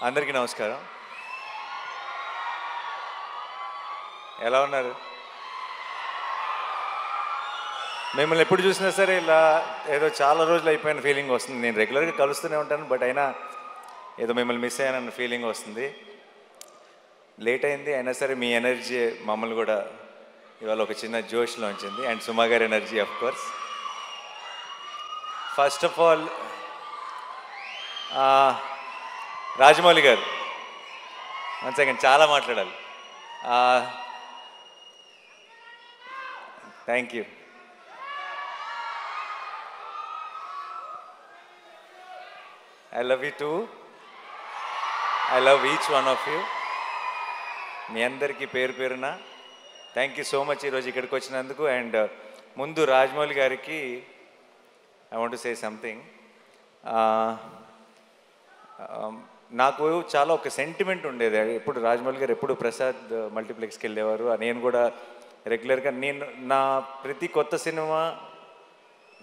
అందరికీ నమస్కారం. ఎలా ఉన్నారు? మిమ్మల్ని ఎప్పుడు చూసినా సరే ఇలా ఏదో చాలా రోజులు అయిపోయిన ఫీలింగ్ వస్తుంది. నేను రెగ్యులర్గా కలుస్తూనే ఉంటాను, బట్ అయినా ఏదో మిమ్మల్ని మిస్ అయ్యానన్న ఫీలింగ్ వస్తుంది. లేట్ అయింది అయినా సరే మీ ఎనర్జీ మమ్మల్ని కూడా ఇవాళ ఒక చిన్న జోష్లో ఉంచింది. అండ్ సుమా గారి energy of course. First of all Rajamouli garu, one second, చాలా మాట్లాడాలి. Thank you. I love you too. I love each one of you. మీ అందరికీ పేరు పేరున థ్యాంక్ యూ సో మచ్ ఈరోజు ఇక్కడికి వచ్చినందుకు. అండ్ ముందు రాజమౌళి గారికి I want to say something. నాకు చాలా ఒక సెంటిమెంట్ ఉండేది. ఎప్పుడు రాజమౌళి గారు ఎప్పుడు ప్రసాద్ మల్టీప్లెక్స్కి వెళ్ళేవారు. నేను కూడా రెగ్యులర్గా నా ప్రతి కొత్త సినిమా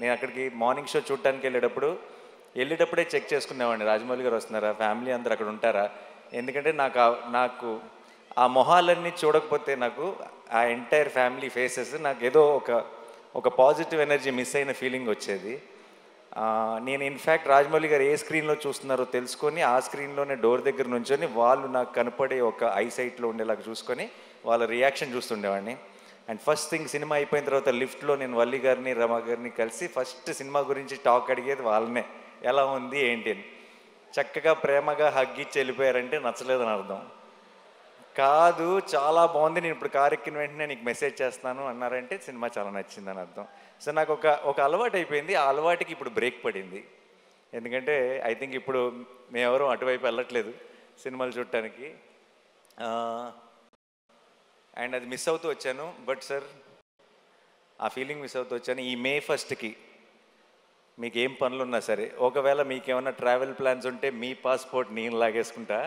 నేను అక్కడికి మార్నింగ్ షో చూడటానికి వెళ్ళేటప్పుడే చెక్ చేసుకునేవాడిని, రాజమౌళి గారు వస్తున్నారా, ఫ్యామిలీ అందరు అక్కడ ఉంటారా. ఎందుకంటే నాకు ఆ మొహాలన్నీ చూడకపోతే నాకు ఆ ఎంటైర్ ఫ్యామిలీ ఫేసెస్ నాకు ఏదో ఒక పాజిటివ్ ఎనర్జీ మిస్ అయిన ఫీలింగ్ వచ్చేది. నేను ఇన్ఫ్యాక్ట్ రాజమౌళి గారు ఏ స్క్రీన్లో చూస్తున్నారో తెలుసుకొని ఆ స్క్రీన్లోనే డోర్ దగ్గర నుంచొని వాళ్ళు నాకు కనపడే ఒక ఐసైట్లో ఉండేలాగా చూసుకొని వాళ్ళ రియాక్షన్ చూస్తుండేవాడిని. అండ్ ఫస్ట్ థింగ్ సినిమా అయిపోయిన తర్వాత లిఫ్ట్లో నేను వల్లి గారిని రమ గారిని కలిసి ఫస్ట్ సినిమా గురించి టాక్ అడిగేది వాళ్ళనే, ఎలా ఉంది ఏంటి అని. చక్కగా ప్రేమగా హగ్గిచ్చి వెళ్ళిపోయారంటే నచ్చలేదని అర్థం కాదు, చాలా బాగుంది, నేను ఇప్పుడు కారు ఎక్కిన వెంటనే నీకు మెసేజ్ చేస్తాను అన్నారంటే సినిమా చాలా నచ్చిందని అర్థం. సో నాకు ఒక అలవాటు అయిపోయింది. ఆ అలవాటుకి ఇప్పుడు బ్రేక్ పడింది. ఎందుకంటే ఐ థింక్ ఇప్పుడు మేమెవరూ అటువైపు వెళ్ళట్లేదు సినిమాలు చూడటానికి. అండ్ అది మిస్ అవుతూ వచ్చాను. బట్ సార్, ఆ ఫీలింగ్ మిస్ అవుతూ వచ్చాను. ఈ May 1st మీకు ఏం పనులు ఉన్నా సరే, ఒకవేళ మీకేమన్నా ట్రావెల్ ప్లాన్స్ ఉంటే మీ పాస్పోర్ట్ నేను లాగేసుకుంటా.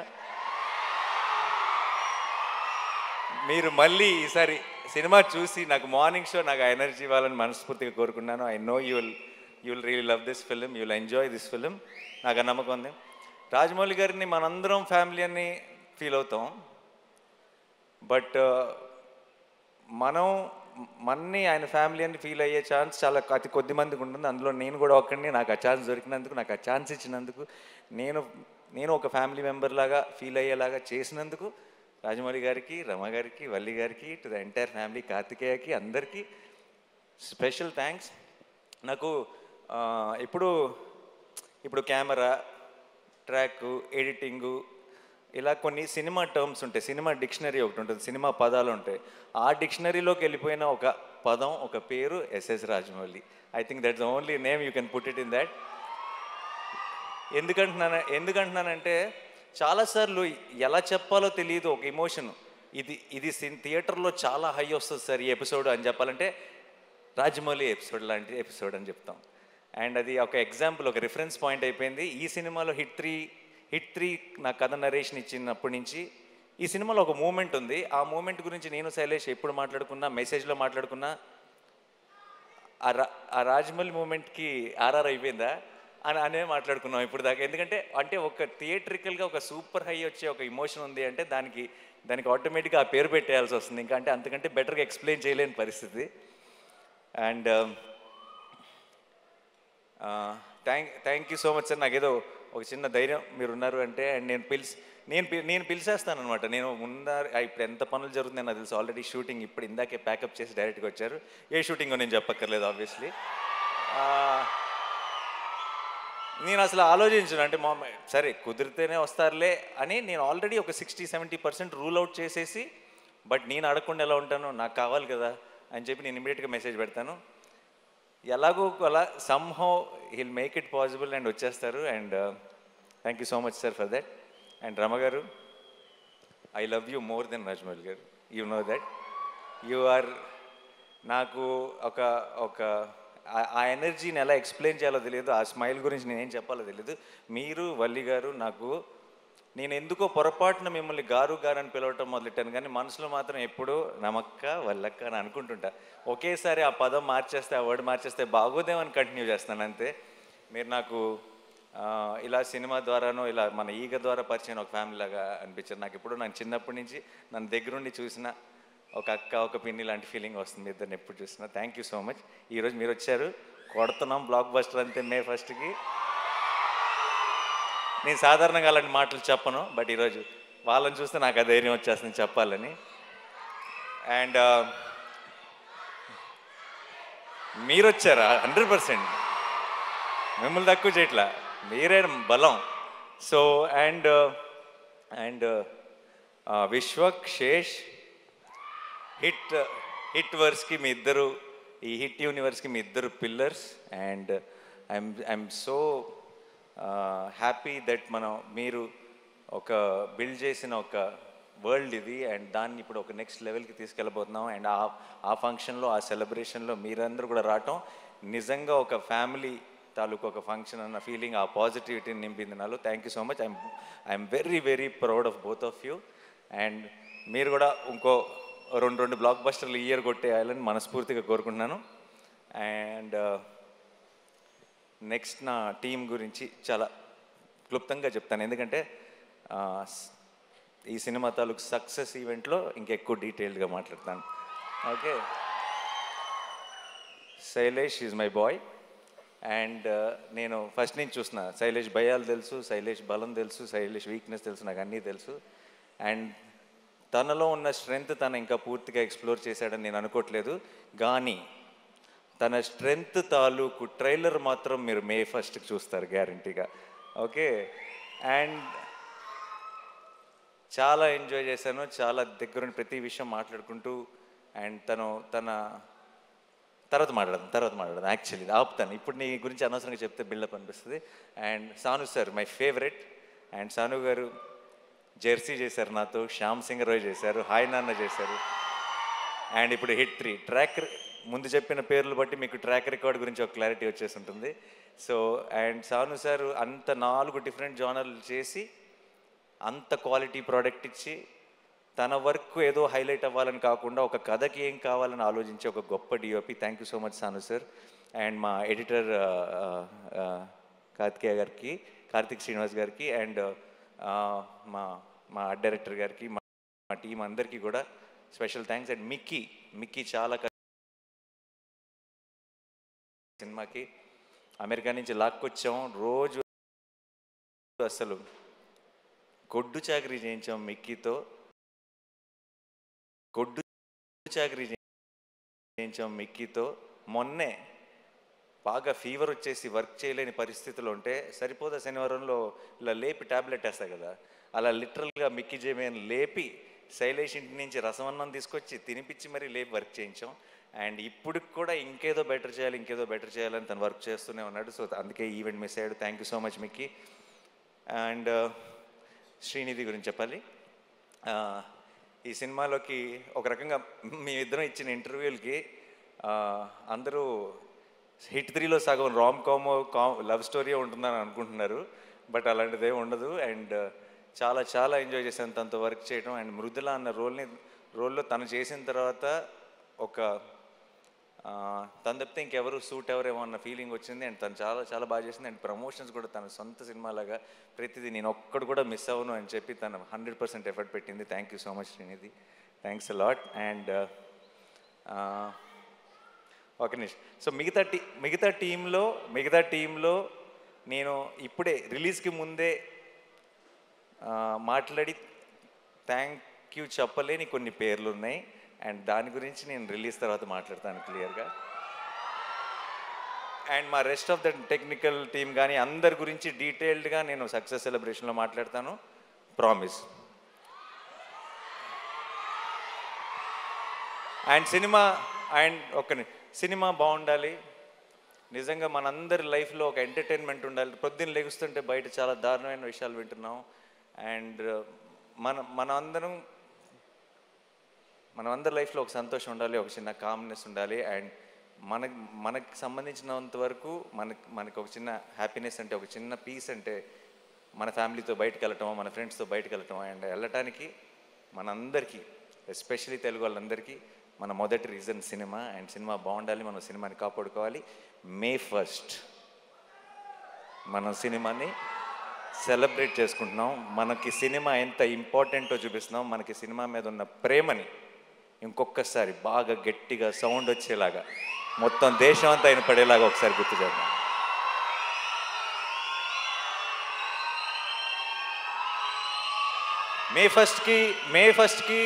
మీరు మళ్ళీ ఈసారి సినిమా చూసి నాకు మార్నింగ్ షో నాకు ఆ ఎనర్జీ ఇవ్వాలని మనస్ఫూర్తిగా కోరుకున్నాను. I know you will really love this film, you will enjoy this film, నాకు ఆ నమ్మకం ఉంది. రాజమౌళి గారిని మనందరం ఫ్యామిలీ అని ఫీల్ అవుతాం, బట్ మన్ని ఆయన ఫ్యామిలీ అని ఫీల్ అయ్యే ఛాన్స్ చాలా అతి కొద్ది మందికి ఉంటుంది. అందులో నేను కూడా ఒక్కడిని. నాకు ఆ ఛాన్స్ దొరికినందుకు, నాకు ఆ ఛాన్స్ ఇచ్చినందుకు, నేను ఒక ఫ్యామిలీ మెంబర్ లాగా ఫీల్ అయ్యేలాగా చేసినందుకు రాజమౌళి గారికి, రమ గారికి, వల్లి గారికి, టు ద ఎంటైర్ ఫ్యామిలీ, కార్తికేయకి, అందరికీ స్పెషల్ థ్యాంక్స్. నాకు ఇప్పుడు కెమెరా, ట్రాక్, ఎడిటింగు, ఇలా కొన్ని సినిమా టర్మ్స్ ఉంటాయి. సినిమా డిక్షనరీ ఒకటి ఉంటుంది, సినిమా పదాలు ఉంటాయి. ఆ డిక్షనరీలోకి వెళ్ళిపోయిన ఒక పదం, ఒక పేరు S S Rajamouli. I think that's the only name you can put it in that. ఎందుకంటున్నానంటే చాలాసార్లు ఎలా చెప్పాలో తెలియదు ఒక ఎమోషన్. ఇది థియేటర్లో చాలా హై వస్తుంది సార్ ఈ ఎపిసోడ్ అని చెప్పాలంటే రాజమౌళి ఎపిసోడ్ లాంటి ఎపిసోడ్ అని చెప్తాం. అండ్ అది ఒక ఎగ్జాంపుల్, ఒక రిఫరెన్స్ పాయింట్ అయిపోయింది. ఈ సినిమాలో హిట్ త్రీ నా కథ నరేషన్ ఇచ్చినప్పటి నుంచి ఈ సినిమాలో ఒక మూమెంట్ ఉంది. ఆ మూమెంట్ గురించి నేను శైలేష్ ఎప్పుడు మాట్లాడుకున్నా, మెసేజ్లో మాట్లాడుకున్నా, ఆ రాజమౌళి మూమెంట్కి ఆర్ఆర్ అయిపోయిందా అనే మాట్లాడుకున్నాం ఇప్పుడు దాకా. ఎందుకంటే ఒక థియేట్రికల్గా ఒక సూపర్ హై వచ్చే ఒక ఇమోషన్ ఉంది అంటే దానికి ఆటోమేటిక్గా ఆ పేరు పెట్టేయాల్సి వస్తుంది. ఇంకా అంతకంటే బెటర్గా ఎక్స్ప్లెయిన్ చేయలేని పరిస్థితి. And thank you so much sir. నాకేదో ఒక చిన్న ధైర్యం మీరున్నారు అంటే. అండ్ నేను పిలిచేస్తాను అనమాట. నేను ఇప్పుడు ఎంత పనులు జరుగుతున్నాయి నాకు తెలుసు. ఆల్రెడీ షూటింగ్ ఇప్పుడు ఇందాకే ప్యాకప్ చేసి డైరెక్ట్గా వచ్చారు. ఏ షూటింగో నేను చెప్పక్కర్లేదు ఆబ్వియస్లీ. నేను అసలు ఆలోచించను, అంటే సరే కుదిరితేనే వస్తారులే అని నేను ఆల్రెడీ ఒక 60-70% రూల్ అవుట్ చేసేసి, బట్ నేను అడగకుండా ఎలా ఉంటాను, నాకు కావాలి కదా అని చెప్పి నేను ఇమీడియట్గా మెసేజ్ పెడతాను. ఎలాగో అలా somehow he'll make it possible and వచ్చేస్తారు. And thank you so much sir for that. And Rama garu, I love you more than Rajamouli garu, you know that. You are నాకు ఒక ఆ ఎనర్జీని ఎలా ఎక్స్ప్లెయిన్ చేయాలో తెలియదు, ఆ స్మైల్ గురించి నేనేం చెప్పాలో తెలియదు. మీరు, వల్లి గారు, నేను ఎందుకో పొరపాటున మిమ్మల్ని గారు అని పిలవటం మొదలెట్టాను, కానీ మనసులో మాత్రం ఎప్పుడూ నమక్క, వల్లక్క అని అనుకుంటుంటా. ఒకేసారి ఆ పదం మార్చేస్తే, ఆ వర్డ్ మార్చేస్తే బాగోదేమని కంటిన్యూ చేస్తాను అంతే. మీరు నాకు ఇలా సినిమా ద్వారానో ఇలా మన ఈగ ద్వారా పరిచయం ఒక ఫ్యామిలీ లాగా అనిపించారు నాకు. ఎప్పుడు నాకు చిన్నప్పటి నుంచి నన్ను దగ్గరుండి చూసిన ఒక అక్క ఒక పిన్ని లాంటి ఫీలింగ్ వస్తుంది ఇద్దరిని ఎప్పుడు చూసినా. Thank you so much. ఈరోజు మీరు వచ్చారు, కొడుతున్నాం బ్లాక్ బస్టర్ అంతే మే 1కి. నేను సాధారణంగా అలాంటి మాటలు చెప్పను, బట్ ఈరోజు వాళ్ళని చూస్తే నాకు ఆ ధైర్యం వచ్చేస్తుంది చెప్పాలని. అండ్ మీరు వచ్చారా? 100%. మిమ్మల్ని తక్కువ చేయట్లా, మీరే బలం. So and Vishwak, Sesh, hit వర్స్కి మీ ఇద్దరు, ఈ హిట్ యూనివర్స్కి మీ ఇద్దరు pillars. And I'm so happy that మీరు ఒక బిల్డ్ చేసిన ఒక వరల్డ్ ఇది, అండ్ దాన్ని ఇప్పుడు ఒక నెక్స్ట్ లెవెల్కి తీసుకెళ్ళబోతున్నాం. అండ్ ఆ ఫంక్షన్లో, ఆ సెలబ్రేషన్లో మీరందరూ కూడా రావటం నిజంగా ఒక ఫ్యామిలీ తాలూకు ఒక ఫంక్షన్ అన్న ఫీలింగ్, ఆ పాజిటివిటీని నింపింది నాలో. Thank you so much. I'm very very proud of both of you. And మీరు కూడా ఇంకో రెండు బ్లాక్ బస్టర్లు ఇయర్ కొట్టేయాలని మనస్ఫూర్తిగా కోరుకుంటున్నాను. అండ్ నెక్స్ట్ నా టీం గురించి చాలా క్లుప్తంగా చెప్తాను, ఎందుకంటే ఈ సినిమా తాలూకు సక్సెస్ ఈవెంట్లో ఇంకెక్కువ డీటెయిల్డ్గా మాట్లాడతాను. Okay, Shailesh is my boy. And నేను ఫస్ట్ నుంచి చూసిన శైలేష్ భయాలు తెలుసు, శైలేష్ బలం తెలుసు, శైలేష్ వీక్నెస్ తెలుసు, నాకు అన్నీ తెలుసు. అండ్ తనలో ఉన్న స్ట్రెంగ్త్ తను ఇంకా పూర్తిగా ఎక్స్ప్లోర్ చేశాడని నేను అనుకోవట్లేదు, కానీ తన స్ట్రెంగ్త్ తాలూకు ట్రైలర్ మాత్రం మీరు మే 1కి చూస్తారు గ్యారంటీగా. ఓకే, అండ్ చాలా ఎంజాయ్ చేశాను, చాలా దగ్గరుండి ప్రతి విషయం మాట్లాడుకుంటూ. అండ్ తన తర్వాత మాట్లాడదాం యాక్చువల్లీ ఆపుతాను, ఇప్పుడు నీ గురించి అనవసరంగా చెప్తే బిల్డప్ అనిపిస్తుంది. And Sanu sir my favourite. And Sanu garu Jersey చేశారు నాతో, శ్యామ్ సింగ్ రాయ్ చేశారు, హాయ్ నాన్న చేశారు. అండ్ ఇప్పుడు హిట్ 3 ట్రాక్, ముందు చెప్పిన పేర్లు బట్టి మీకు ట్రాక్ రికార్డ్ గురించి ఒక క్లారిటీ వచ్చేసి ఉంటుంది. సో అండ్ సాను సార్ అంత 4 డిఫరెంట్ జానర్లు చేసి అంత క్వాలిటీ ప్రోడక్ట్ ఇచ్చి తన వర్క్ ఏదో హైలైట్ అవ్వాలని కాకుండా ఒక కథకి ఏం కావాలని ఆలోచించే ఒక గొప్ప DOP. Thank you so much Sanu sir. And మా ఎడిటర్ కార్తిక్ శ్రీనివాస్ గారికి, అండ్ మా ఆర్ట్ డైరెక్టర్ గారికి, మా టీం అందరికీ కూడా స్పెషల్ థ్యాంక్స్. అండ్ మిక్కీ చాలా సినిమాకి అమెరికా నుంచి లాక్కొచ్చాం, రోజు అసలు గొడ్డు చాకరీ చేయించాం మిక్కీతో, మొన్నే బాగా ఫీవర్ వచ్చేసి వర్క్ చేయలేని పరిస్థితులు ఉంటే సరిపోదా శనివారంలో ఇలా లేపి ట్యాబ్లెట్ వేస్తా కదా, అలా లిటరల్గా మిక్కీ జేమేని లేపి శైలేష్ ఇంటి నుంచి రసమన్నం తీసుకొచ్చి తినిపించి మరీ లేపి వర్క్ చేయించాం. అండ్ ఇప్పుడు కూడా ఇంకేదో బెటర్ చేయాలని తను వర్క్ చేస్తూనే ఉన్నాడు. సో అందుకే ఈవెంట్ మిస్ అయ్యాడు. Thank you so much Mickey. And Srinidhi గురించి చెప్పాలి. ఈ సినిమాలోకి ఒక రకంగా మేమిద్దరం ఇచ్చిన ఇంటర్వ్యూలకి అందరూ హిట్ 3లో సగం రామ్ లవ్ స్టోరీ ఉంటుందని అనుకుంటున్నారు, బట్ అలాంటిదే ఉండదు. అండ్ చాలా ఎంజాయ్ చేశాను తనతో వర్క్ చేయడం. అండ్ మృదుల అన్న రోల్లో తను చేసిన తర్వాత ఒక తను తప్పితే ఇంకెవరు సూట్ ఎవరేమో అన్న ఫీలింగ్ వచ్చింది. అండ్ తను చాలా బాగా చేసింది. అండ్ ప్రమోషన్స్ కూడా తన సొంత సినిమాలాగా ప్రతిదీ నేను ఒక్కడు కూడా మిస్ అవ్వను అని చెప్పి తను 100% ఎఫర్ట్ పెట్టింది. Thank you so much Srinidhi, thanks a lot. And ఒక నిమిషం. సో మిగతా టీంలో నేను ఇప్పుడే రిలీజ్కి ముందే మాట్లాడి థ్యాంక్ యూ చెప్పలేని కొన్ని పేర్లు ఉన్నాయి. అండ్ దాని గురించి నేను రిలీజ్ తర్వాత మాట్లాడతాను క్లియర్గా. అండ్ మా rest of the technical team కానీ అందరి గురించి డీటెయిల్డ్గా నేను సక్సెస్ సెలబ్రేషన్లో మాట్లాడతాను, ప్రామిస్. అండ్ సినిమా బాగుండాలి, నిజంగా మనందరి లైఫ్లో ఒక ఎంటర్టైన్మెంట్ ఉండాలి. పొద్దున్న లెగుస్తుంటే బయట చాలా దారుణమైన విషయాలు వింటున్నాం. అండ్ మనందరి లైఫ్లో ఒక సంతోషం ఉండాలి, ఒక చిన్న కామ్నెస్ ఉండాలి. అండ్ మనకు సంబంధించినంత వరకు మనకు ఒక చిన్న హ్యాపీనెస్ అంటే, ఒక చిన్న పీస్ అంటే మన ఫ్యామిలీతో బయటకు వెళ్ళటం, మన ఫ్రెండ్స్తో బయటకు వెళ్ళటం. అండ్ వెళ్ళటానికి మనందరికీ, ఎస్పెషలీ తెలుగు వాళ్ళందరికీ మన మొదటి రీజన్ సినిమా. అండ్ సినిమా బాగుండాలి, మనం సినిమాని కాపాడుకోవాలి. మే 1 మన సినిమాని సెలబ్రేట్ చేసుకుంటున్నాం. మనకి సినిమా ఎంత ఇంపార్టెంటో చూపిస్తున్నాం. మనకి సినిమా మీద ఉన్న ప్రేమని ఇంకొకసారి బాగా గట్టిగా సౌండ్ వచ్చేలాగా మొత్తం దేశం అంతా ఆయన పడేలాగా ఒకసారి గుర్తు చేద్దాం. మే ఫస్ట్కి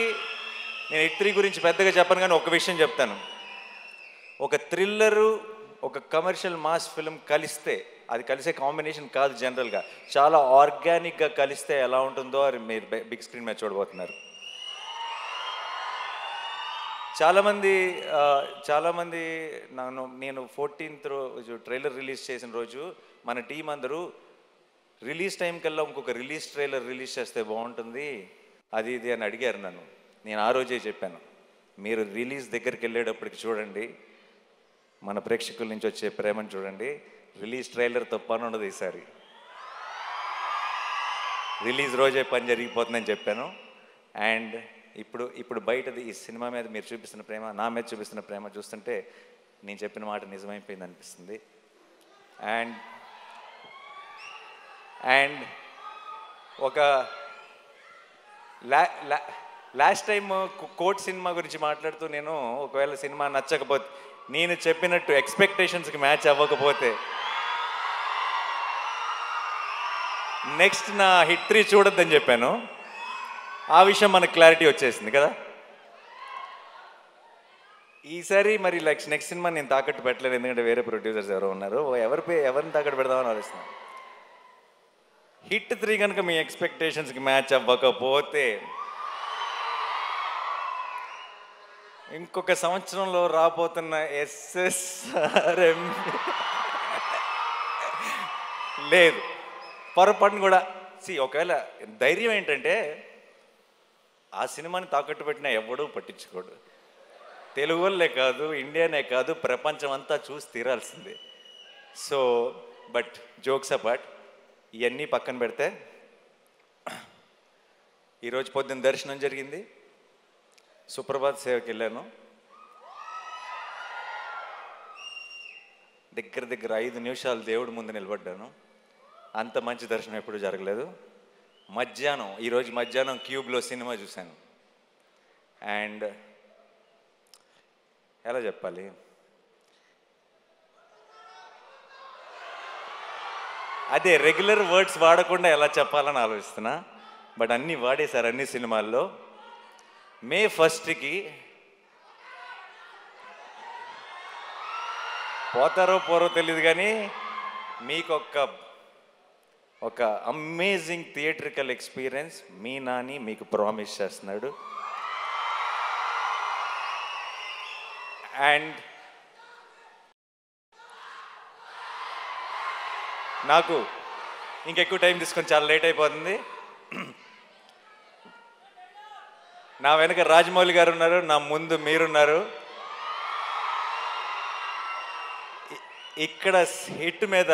నేను హిట్ 3 గురించి పెద్దగా చెప్పను, కానీ ఒక విషయం చెప్తాను. ఒక థ్రిల్లరు, ఒక కమర్షియల్ మాస్ ఫిల్మ్ కలిస్తే, అది కలిసే కాంబినేషన్ కాదు జనరల్గా, చాలా ఆర్గానిక్గా కలిస్తే ఎలా ఉంటుందో అది మీరు బిగ్ స్క్రీన్ మీద చూడబోతున్నారు. చాలామంది నేను 14th రోజు ట్రైలర్ రిలీజ్ చేసిన రోజు మన టీం అందరూ రిలీజ్ టైం కల్లా ఇంకొక ట్రైలర్ రిలీజ్ చేస్తే బాగుంటుంది అది ఇది అని అడిగారు నన్ను. నేను ఆ రోజే చెప్పాను, మీరు రిలీజ్ దగ్గరికి వెళ్ళేటప్పటికి చూడండి, మన ప్రేక్షకుల నుంచి వచ్చే ప్రేమను చూడండి. రిలీజ్ ట్రైలర్తో పని ఉండదు, ఈసారి రిలీజ్ రోజే పని జరిగిపోతుందని చెప్పాను. అండ్ ఇప్పుడు బయటది ఈ సినిమా మీద మీరు చూపిస్తున్న ప్రేమ, నా మీద చూపిస్తున్న ప్రేమ చూస్తుంటే నేను చెప్పిన మాట నిజమైపోయింది అనిపిస్తుంది. అండ్ ఒక లాస్ట్ టైం కోర్ట్ సినిమా గురించి మాట్లాడుతూ నేను ఒకవేళ సినిమా నచ్చకపోతే, నేను చెప్పినట్టు ఎక్స్పెక్టేషన్స్కి మ్యాచ్ అవ్వకపోతే నెక్స్ట్ నా హిట్ 3 చూడొద్దని చెప్పాను. ఆ విషయం మనకు క్లారిటీ వచ్చేసింది కదా. ఈసారి మరి నెక్స్ట్ సినిమా నేను తాకట్టు పెట్టలేదు, ఎందుకంటే వేరే ప్రొడ్యూసర్స్ ఎవరో ఉన్నారు. ఎవరిని తాకట్టు పెడదామని ఆలోచిస్తున్నాను. హిట్ 3 కనుక మీ ఎక్స్పెక్టేషన్స్కి మ్యాచ్ అవ్వకపోతే ఇంకొక సంవత్సరంలో రాబోతున్న SSRM లేదు, పొరపాటును కూడా. ఒకవేళ ధైర్యం ఏంటంటే ఆ సినిమాని తాకట్టు పెట్టినా ఎవడూ పట్టించుకోడు. తెలుగు వాళ్ళే కాదు, ఇండియానే కాదు, ప్రపంచం అంతా చూసి తీరాల్సిందే. సో బట్ జోక్స్ అపార్ట్, ఇవన్నీ పక్కన పెడితే ఈరోజు పొద్దున్న దర్శనం జరిగింది, సుప్రభాత్ సేవకి వెళ్ళాను. దగ్గర 5 నిమిషాలు దేవుడి ముందు నిలబడ్డాను. అంత మంచి దర్శనం ఎప్పుడు జరగలేదు. ఈరోజు మధ్యాహ్నం క్యూబ్లో సినిమా చూశాను. అండ్ ఎలా చెప్పాలి, అదే రెగ్యులర్ వర్డ్స్ వాడకుండా ఎలా చెప్పాలని ఆలోచిస్తున్నా, బట్ అన్నీ వాడేశారు అన్ని సినిమాల్లో. మే 1కి పోతారో పోరో తెలియదు, కానీ మీకు ఒక అమేజింగ్ థియేట్రికల్ ఎక్స్పీరియన్స్ మీ నాని మీకు ప్రామిస్ చేస్తున్నాడు. అండ్ నాకు ఇంకెక్కువ టైం తీసుకొని చాలా లేట్ అయిపోతుంది. నా వెనక రాజమౌళి గారు ఉన్నారు, నా ముందు మీరున్నారు. ఇక్కడ హిట్ మీద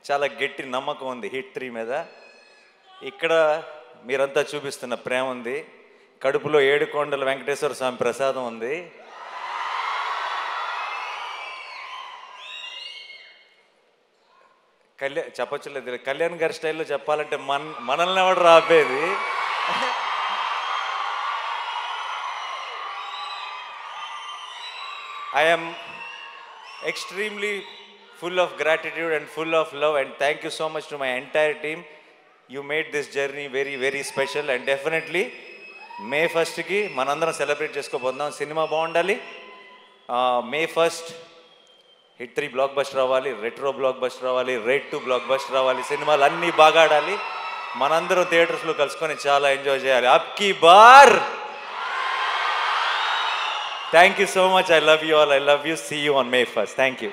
చాలా గట్టి నమ్మకం ఉంది, హిట్ 3 మీద. ఇక్కడ మీరంతా చూపిస్తున్న ప్రేమ ఉంది, కడుపులో 7 కొండల వెంకటేశ్వర స్వామి ప్రసాదం ఉంది. చెప్పొచ్చులేదు, కళ్యాణ్ గారి స్టైల్లో చెప్పాలంటే మనల్ని ఎవడు రాబేది. I am extremely full of gratitude and full of love, and thank you so much to my entire team. You made this journey very, very special, and definitely May 1కి మనందరం సెలబ్రేట్ చేసుకోబోతున్నాం. సినిమా బాగుండాలి. May 1st hit 3 block buster అవ్వాలి, retro block buster అవ్వాలి, rate 2 block buster అవ్వాలి, సినిమాలు అన్నీ బాగా ఆడాలి. మనందరం థియేటర్స్లో కలుసుకొని చాలా ఎంజాయ్ చేయాలి. అబ్కి bar. Thank you so much. I love you all. I love you. See you on May 1st. Thank you.